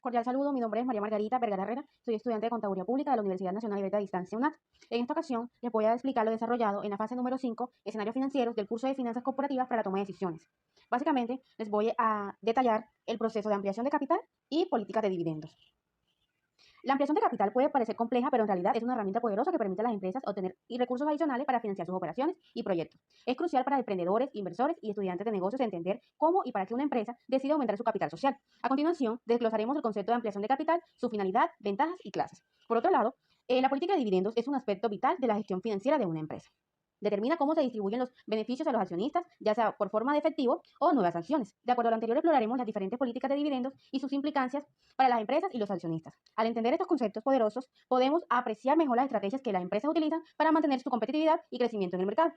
Cordial saludo, mi nombre es María Margarita Vergara Herrera, soy estudiante de Contaduría Pública de la Universidad Nacional Abierta a Distancia UNAD. En esta ocasión les voy a explicar lo desarrollado en la fase número 5, escenarios financieros del curso de Finanzas Corporativas para la toma de decisiones. Básicamente les voy a detallar el proceso de ampliación de capital y políticas de dividendos. La ampliación de capital puede parecer compleja, pero en realidad es una herramienta poderosa que permite a las empresas obtener recursos adicionales para financiar sus operaciones y proyectos. Es crucial para emprendedores, inversores y estudiantes de negocios entender cómo y para qué una empresa decide aumentar su capital social. A continuación, desglosaremos el concepto de ampliación de capital, su finalidad, ventajas y clases. Por otro lado, la política de dividendos es un aspecto vital de la gestión financiera de una empresa. Determina cómo se distribuyen los beneficios a los accionistas, ya sea por forma de efectivo o nuevas acciones. De acuerdo a lo anterior, exploraremos las diferentes políticas de dividendos y sus implicancias para las empresas y los accionistas. Al entender estos conceptos poderosos, podemos apreciar mejor las estrategias que las empresas utilizan para mantener su competitividad y crecimiento en el mercado.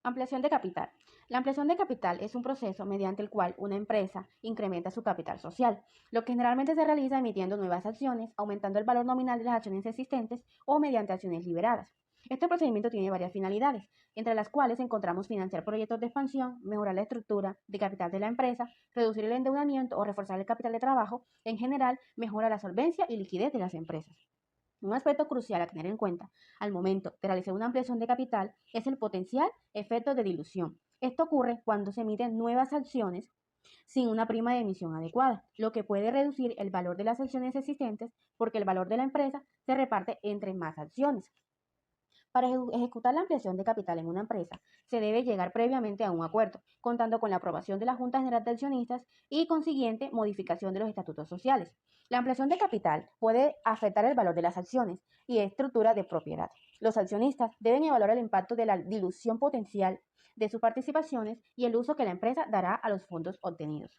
Ampliación de capital. La ampliación de capital es un proceso mediante el cual una empresa incrementa su capital social, lo que generalmente se realiza emitiendo nuevas acciones, aumentando el valor nominal de las acciones existentes o mediante acciones liberadas. Este procedimiento tiene varias finalidades, entre las cuales encontramos financiar proyectos de expansión, mejorar la estructura de capital de la empresa, reducir el endeudamiento o reforzar el capital de trabajo. En general, mejora la solvencia y liquidez de las empresas. Un aspecto crucial a tener en cuenta al momento de realizar una ampliación de capital es el potencial efecto de dilución. Esto ocurre cuando se emiten nuevas acciones sin una prima de emisión adecuada, lo que puede reducir el valor de las acciones existentes porque el valor de la empresa se reparte entre más acciones. Para ejecutar la ampliación de capital en una empresa, se debe llegar previamente a un acuerdo, contando con la aprobación de la Junta General de Accionistas y consiguiente modificación de los estatutos sociales. La ampliación de capital puede afectar el valor de las acciones y estructura de propiedad. Los accionistas deben evaluar el impacto de la dilución potencial de sus participaciones y el uso que la empresa dará a los fondos obtenidos.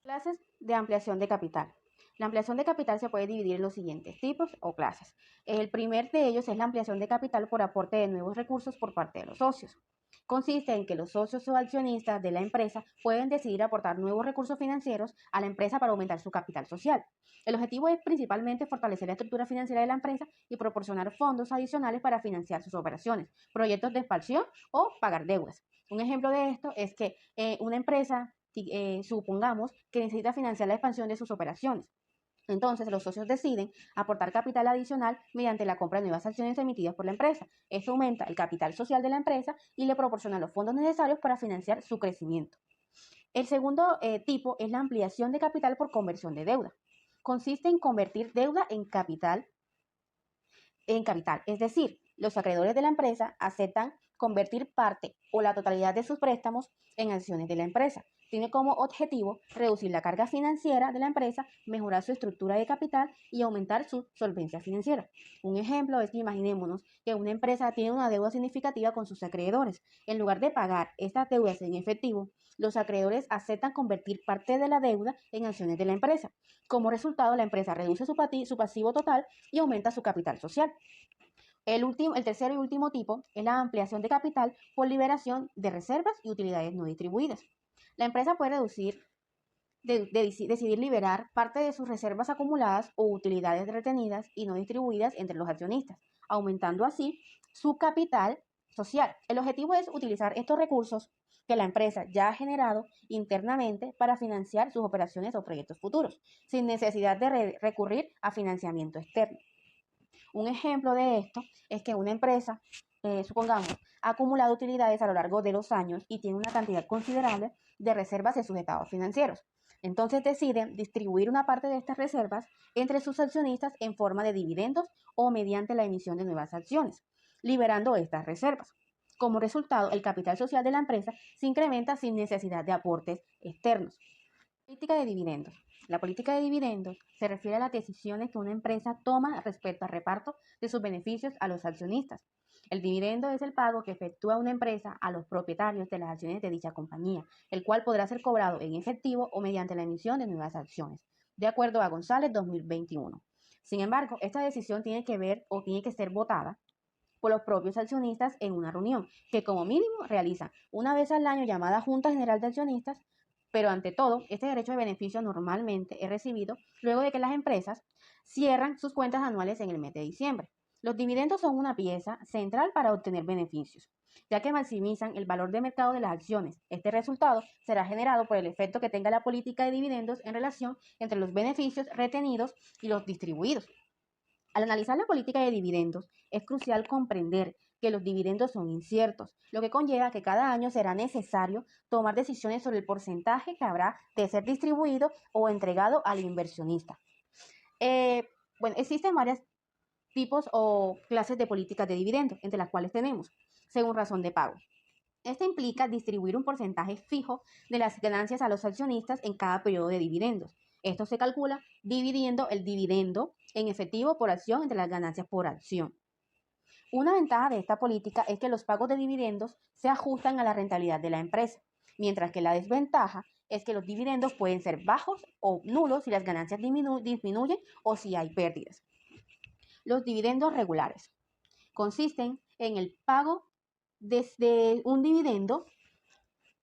Clases de ampliación de capital. La ampliación de capital se puede dividir en los siguientes tipos o clases. El primer de ellos es la ampliación de capital por aporte de nuevos recursos por parte de los socios. Consiste en que los socios o accionistas de la empresa pueden decidir aportar nuevos recursos financieros a la empresa para aumentar su capital social. El objetivo es principalmente fortalecer la estructura financiera de la empresa y proporcionar fondos adicionales para financiar sus operaciones, proyectos de expansión o pagar deudas. Un ejemplo de esto es que una empresa supongamos que necesita financiar la expansión de sus operaciones. Entonces, los socios deciden aportar capital adicional mediante la compra de nuevas acciones emitidas por la empresa. Esto aumenta el capital social de la empresa y le proporciona los fondos necesarios para financiar su crecimiento. El segundo tipo es la ampliación de capital por conversión de deuda. Consiste en convertir deuda en capital, es decir, los acreedores de la empresa aceptan convertir parte o la totalidad de sus préstamos en acciones de la empresa. Tiene como objetivo reducir la carga financiera de la empresa, mejorar su estructura de capital y aumentar su solvencia financiera. Un ejemplo es que imaginémonos que una empresa tiene una deuda significativa con sus acreedores. En lugar de pagar estas deudas en efectivo, los acreedores aceptan convertir parte de la deuda en acciones de la empresa. Como resultado, la empresa reduce su pasivo total y aumenta su capital social. El tercero y último tipo es la ampliación de capital por liberación de reservas y utilidades no distribuidas. La empresa puede decidir liberar parte de sus reservas acumuladas o utilidades retenidas y no distribuidas entre los accionistas, aumentando así su capital social. El objetivo es utilizar estos recursos que la empresa ya ha generado internamente para financiar sus operaciones o proyectos futuros, sin necesidad de recurrir a financiamiento externo. Un ejemplo de esto es que una empresa, supongamos, ha acumulado utilidades a lo largo de los años y tiene una cantidad considerable de reservas en sus estados financieros. Entonces deciden distribuir una parte de estas reservas entre sus accionistas en forma de dividendos o mediante la emisión de nuevas acciones, liberando estas reservas. Como resultado, el capital social de la empresa se incrementa sin necesidad de aportes externos. Política de dividendos. La política de dividendos se refiere a las decisiones que una empresa toma respecto al reparto de sus beneficios a los accionistas. El dividendo es el pago que efectúa una empresa a los propietarios de las acciones de dicha compañía, el cual podrá ser cobrado en efectivo o mediante la emisión de nuevas acciones, de acuerdo a González 2021. Sin embargo, esta decisión tiene que ser votada por los propios accionistas en una reunión, que como mínimo realizan una vez al año llamada Junta General de Accionistas. Pero ante todo, este derecho de beneficio normalmente es recibido luego de que las empresas cierran sus cuentas anuales en el mes de diciembre. Los dividendos son una pieza central para obtener beneficios, ya que maximizan el valor de mercado de las acciones. Este resultado será generado por el efecto que tenga la política de dividendos en relación entre los beneficios retenidos y los distribuidos. Al analizar la política de dividendos, es crucial comprender que los dividendos son inciertos, lo que conlleva que cada año será necesario tomar decisiones sobre el porcentaje que habrá de ser distribuido o entregado al inversionista. Existen varios tipos o clases de políticas de dividendos, entre las cuales tenemos, según razón de pago. Esto implica distribuir un porcentaje fijo de las ganancias a los accionistas en cada periodo de dividendos. Esto se calcula dividiendo el dividendo en efectivo por acción entre las ganancias por acción. Una ventaja de esta política es que los pagos de dividendos se ajustan a la rentabilidad de la empresa, mientras que la desventaja es que los dividendos pueden ser bajos o nulos si las ganancias disminuyen o si hay pérdidas. Los dividendos regulares consisten en el pago desde un dividendo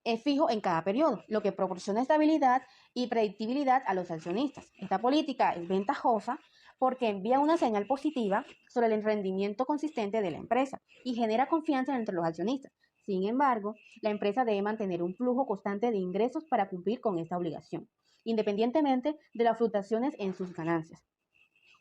es fijo en cada periodo, lo que proporciona estabilidad y predictibilidad a los accionistas. Esta política es ventajosa porque envía una señal positiva sobre el rendimiento consistente de la empresa y genera confianza entre los accionistas. Sin embargo, la empresa debe mantener un flujo constante de ingresos para cumplir con esta obligación, independientemente de las fluctuaciones en sus ganancias.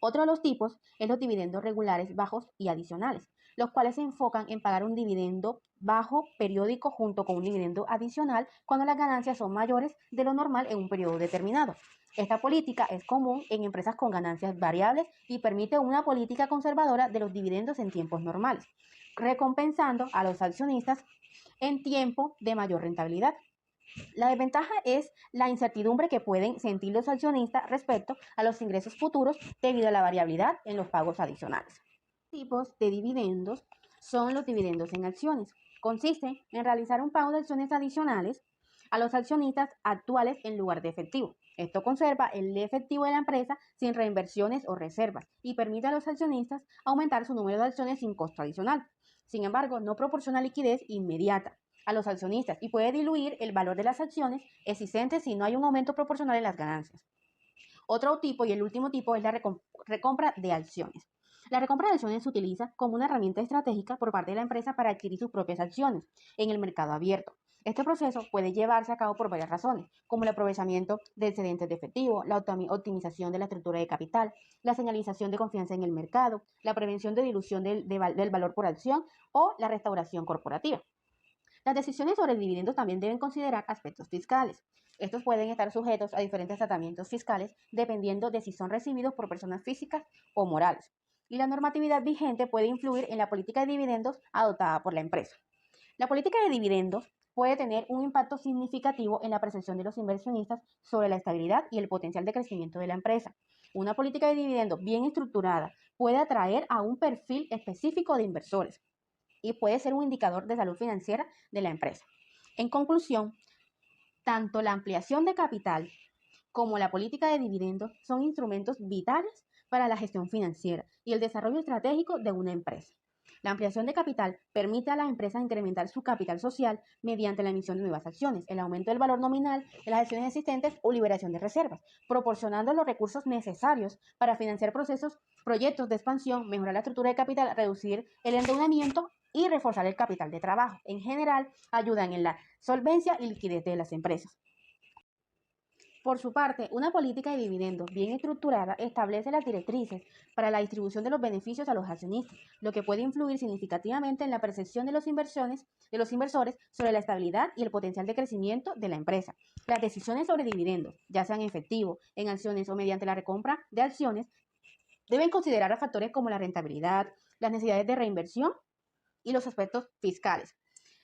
Otro de los tipos es los dividendos regulares bajos y adicionales, los cuales se enfocan en pagar un dividendo bajo periódico junto con un dividendo adicional cuando las ganancias son mayores de lo normal en un periodo determinado. Esta política es común en empresas con ganancias variables y permite una política conservadora de los dividendos en tiempos normales, recompensando a los accionistas en tiempo de mayor rentabilidad. La desventaja es la incertidumbre que pueden sentir los accionistas respecto a los ingresos futuros debido a la variabilidad en los pagos adicionales. Tipos de dividendos son los dividendos en acciones. Consisten en realizar un pago de acciones adicionales a los accionistas actuales en lugar de efectivo. Esto conserva el efectivo de la empresa sin reinversiones o reservas y permite a los accionistas aumentar su número de acciones sin costo adicional. Sin embargo, no proporciona liquidez inmediata a los accionistas y puede diluir el valor de las acciones existentes si no hay un aumento proporcional en las ganancias. Otro tipo y el último tipo es la recompra de acciones. La recompra de acciones se utiliza como una herramienta estratégica por parte de la empresa para adquirir sus propias acciones en el mercado abierto. Este proceso puede llevarse a cabo por varias razones, como el aprovechamiento de excedentes de efectivo, la optimización de la estructura de capital, la señalización de confianza en el mercado, la prevención de dilución del valor por acción o la restauración corporativa. Las decisiones sobre dividendos también deben considerar aspectos fiscales. Estos pueden estar sujetos a diferentes tratamientos fiscales dependiendo de si son recibidos por personas físicas o morales. Y la normatividad vigente puede influir en la política de dividendos adoptada por la empresa. La política de dividendos puede tener un impacto significativo en la percepción de los inversionistas sobre la estabilidad y el potencial de crecimiento de la empresa. Una política de dividendos bien estructurada puede atraer a un perfil específico de inversores y puede ser un indicador de salud financiera de la empresa. En conclusión, tanto la ampliación de capital como la política de dividendos son instrumentos vitales para la gestión financiera y el desarrollo estratégico de una empresa. La ampliación de capital permite a las empresas incrementar su capital social mediante la emisión de nuevas acciones, el aumento del valor nominal de las acciones existentes o liberación de reservas, proporcionando los recursos necesarios para financiar proyectos de expansión, mejorar la estructura de capital, reducir el endeudamiento y reforzar el capital de trabajo. En general, ayudan en la solvencia y liquidez de las empresas. Por su parte, una política de dividendos bien estructurada establece las directrices para la distribución de los beneficios a los accionistas, lo que puede influir significativamente en la percepción de los inversores sobre la estabilidad y el potencial de crecimiento de la empresa. Las decisiones sobre dividendos, ya sean en efectivo, en acciones o mediante la recompra de acciones, deben considerar a factores como la rentabilidad, las necesidades de reinversión y los aspectos fiscales.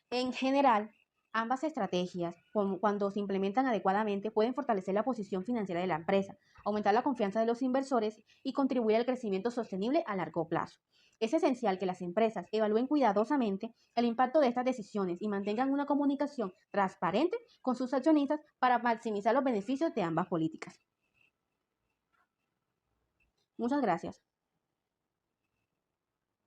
En general, ambas estrategias, cuando se implementan adecuadamente, pueden fortalecer la posición financiera de la empresa, aumentar la confianza de los inversores y contribuir al crecimiento sostenible a largo plazo. Es esencial que las empresas evalúen cuidadosamente el impacto de estas decisiones y mantengan una comunicación transparente con sus accionistas para maximizar los beneficios de ambas políticas. Muchas gracias.